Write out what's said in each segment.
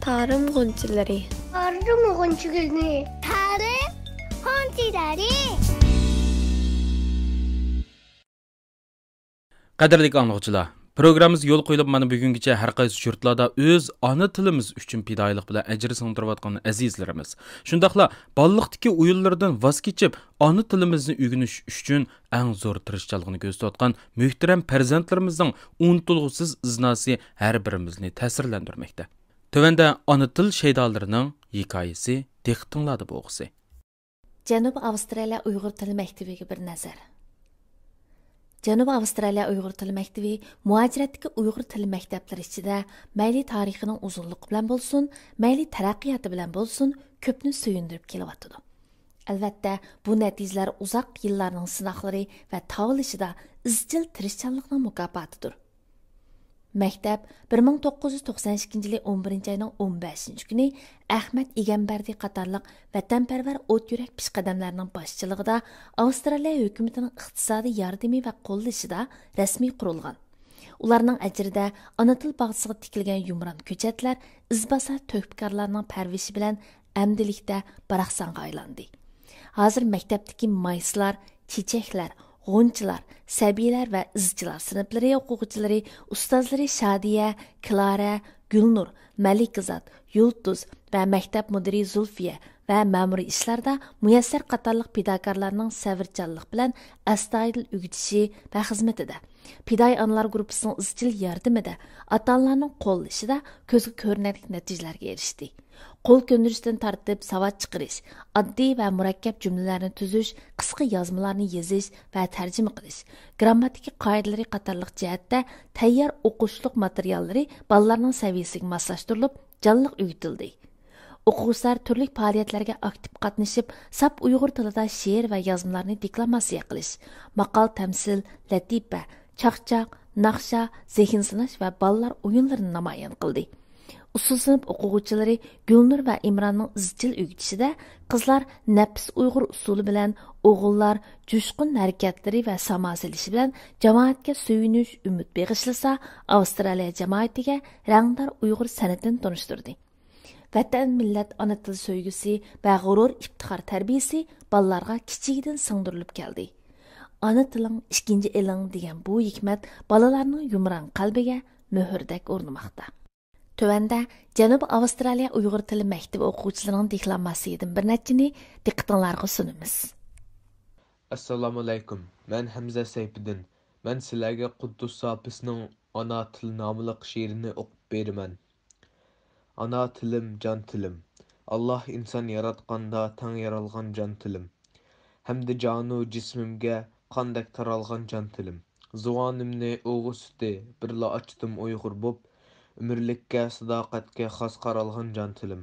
Tarım Ğunçileri. Tarım Ğunçileri. Tarım Ğunçileri. Qadrli anlıqçılar, programımız yol qoyulub mana bugungacha har qaysi yurtlarda o'z ana tilimiz uchun fidoyilik bilan ajr singdirayotgan azizlarimiz. Shundaqla balliqdagi o'yinlardan voz kechib, ana tilimizni o'rganish uchun eng zo'r tirishchiligini ko'rsatgan muhtaram farzandlarimizning unutilg'usiz iznasi har birimizni ta'sirlantirmoqda. Tövəndə ana til şeydallarının hikoyasi diqqətinizdə bo'lsa. Janubiy Avstraliya Uyg'ur tili maktabiga bir nazar. Janubiy Avstraliya Uyg'ur tili maktabi muajiratdagi Uyg'ur tili maktablari ichida mayli tarixining uzunligi bilan bo'lsin, mayli taraqqiyoti bilan bo'lsin, ko'pni suyundirib kelyapti. Albatta, bu natijalar uzoq yillarning sinoqlari va tavlishida izchil tirishchanlikning mukofotidir. Maktab 1992 yili 11 ayning 15 kuni Ahmad Egambardi qatorliq vatanparvar o't yurak pishqadamlarning boshchiligida Avstraliya hukumatining iqtisodiy yordami va qo'llashida rasmiy qurilgan. Ularning ajrida ona til bog'chisiga tikilgan yumron ko'chatlar izbosar to'pkorlarning parvishi bilan amdilikda baraqsonga aylandi. Hozir maktabdagi mayslar, chechaklar, G'unchilar, sabiylar va izchilar sinflari o'quvchilari, ustozlari Shadiya, Klara, Gulnur, Malikizat, Yulduz va maktab mudiri Zulfiya va ma'muriy ishlarda muyassar qatorliq fidokorlarning savrchanlik bilan astoydil o'gitishi va xizmatida, fidoyi onalar guruhining izchil yordamida, ota-onalarning qo'llashida ko'zga ko'rinarli natijalarga erishdi. Qo'l ko'ndirishdan tortib savad chiqarish, oddiy va murakkab jumlalarni tuzish, qisqa yozmalarni yozish va tarjima qilish, grammatika qoidalari qatorliq jihatda tayyor o'qishlik materiallari bolalarning saviyasiga moslashtirilib, jonliq o'rgatildi. O'quvchilar turli faoliyatlarga aktiv qatnashib, sap Uyg'ur tilida she'r va yozmalarni deklamatsiya qilish, maqol tamsil, latifa, chaqchaq, naqsha, zehn sinash va bolalar o'yinlarini namoyon qildi. Usul sinf o'quvchilari Gulnur va Imronning izchil o'gitishida qizlar nafs Uyg'ur usuli bilan, o'g'illar jo'shqin harakatlari va samosilishi bilan jamoatga suyunish, umid beg'ishlasa, Avstraliya jamoatiga rangdor Uyg'ur san'atini tanishtirdi. Vatan millat ona til so'ygisi va g'urur iftixor tarbiyasi bolalarga kichigidan singdirilib keldi. Ona tiling ikkinchi eling degan bu hikmat bolalarning yumron qalbiga muhrdak o'rnamoqda. Tövəndə Janubiy Avstraliya Uyg'ur tili maktabi o'quvchilarining deklamatsiyasidan bir nechini diqqətinizə sunumuz. Assalomu alaykum. Men Hamza Sayfiddin. Men sizlarga Quddus Sofisning ona til nomli she'rini o'qib beraman. Ana tilim, jon tilim. Alloh inson yaratganda tang yaralgan jon tilim. Hamda jonu jismimga qandak taralgan jon tilim. Zuvanimni o'g'u suti birla ochdim Uyg'ur bo'p. Ömürlükке, sadaqatke xas qaralğan can tilim.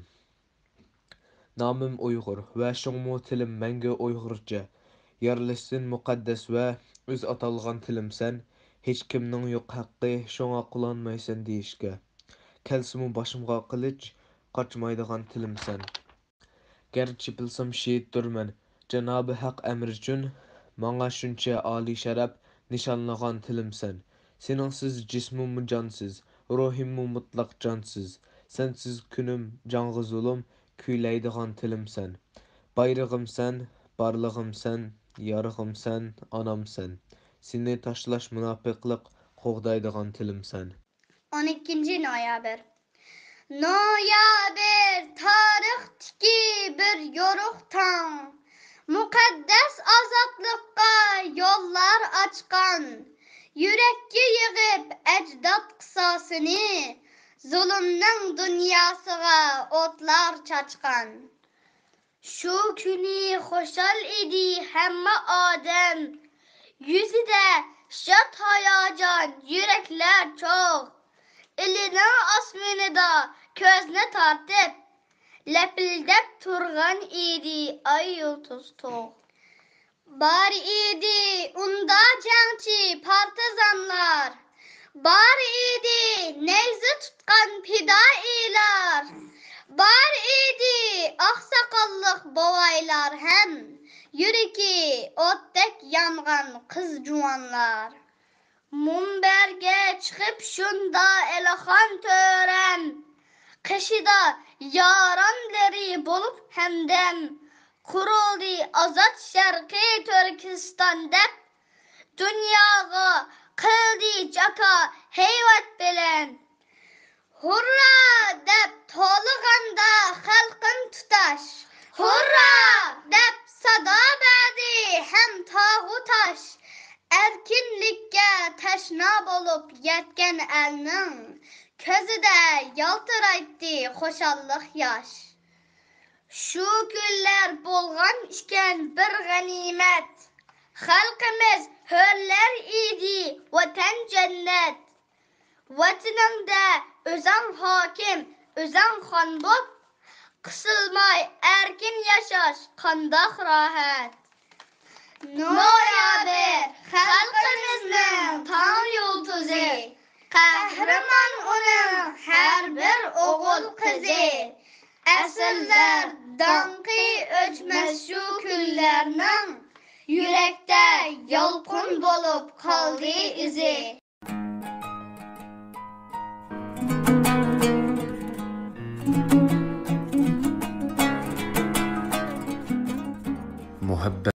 Namım Uyghur ve şoňmu tilim məngə Uyg'urca. Yarlışsın muqaddas ve öz atalğan tilim sen. Hiç kimning yo'q haqqi, şoňa qulanmaysan deyişke. Kelsimu başımga qılıç, qaçmaydigan tilim sen. Gerçi bilsam şehitdirmen, Cenab-ı Haq emri üçün, maňa şunça ali şeref nişanlagan tilim sen. Seningsiz cismim cansız. Ruhimmu mutlaq cansız, sensiz günüm canğı zulüm, küyleydiğen tilim sen. Bayrağım sen, barlığım sen, yarığım sen, anam sen. Seni taşlaş münafıqlık, qoğdaydiğen tilim sen. 12 noyabr. Noyabr tarixdiki bir yoruq tan. Muqaddas azatlıqqa yollar açqan. Yürekki yığıp ecdat qısasını, zulümnin dünyasıga otlar çaçqan. Şu günü xoşal idi hemme adem, yüzüde şat hayacan, yürekler çok. Elinin asmanida közne tartıp, lepildep turgan idi ay yıldız toğ. Bar idi unda jangchi partizanlar, bar idi neyzi tutgan pidailar, bar idi oqsoqolliq bovaylar hem yuragi o'tdek yangan qiz juvonlar. Munberge chiqib shunda elxon to'ram, Qishida yaranları bolup hemdem kuruldu azat Şarkı Türkistan'da dünyaga qildi jaka heyvat bilen hurra deb to'lig'anda xalqim tutash hurra deb sado berdi hem tog'u tosh erkinlikka tashna bo'lib yetgan elning ko'zida yaltiraydi xushalliq yosh shu kunlar bo'lgan ekan bir g'animat xalqimiz hurlar edi vatan jannat vataningda o'zing hokim o'zing xon bo'p qisilmay erkin yashash qandoq rohat noyober xalqimizning tong yulduzi qahramon uning har bir o'g'il qizi asrlar danqi o'chmas shu kunlarning yurakda yolqin bo'lib qoldi izi thank you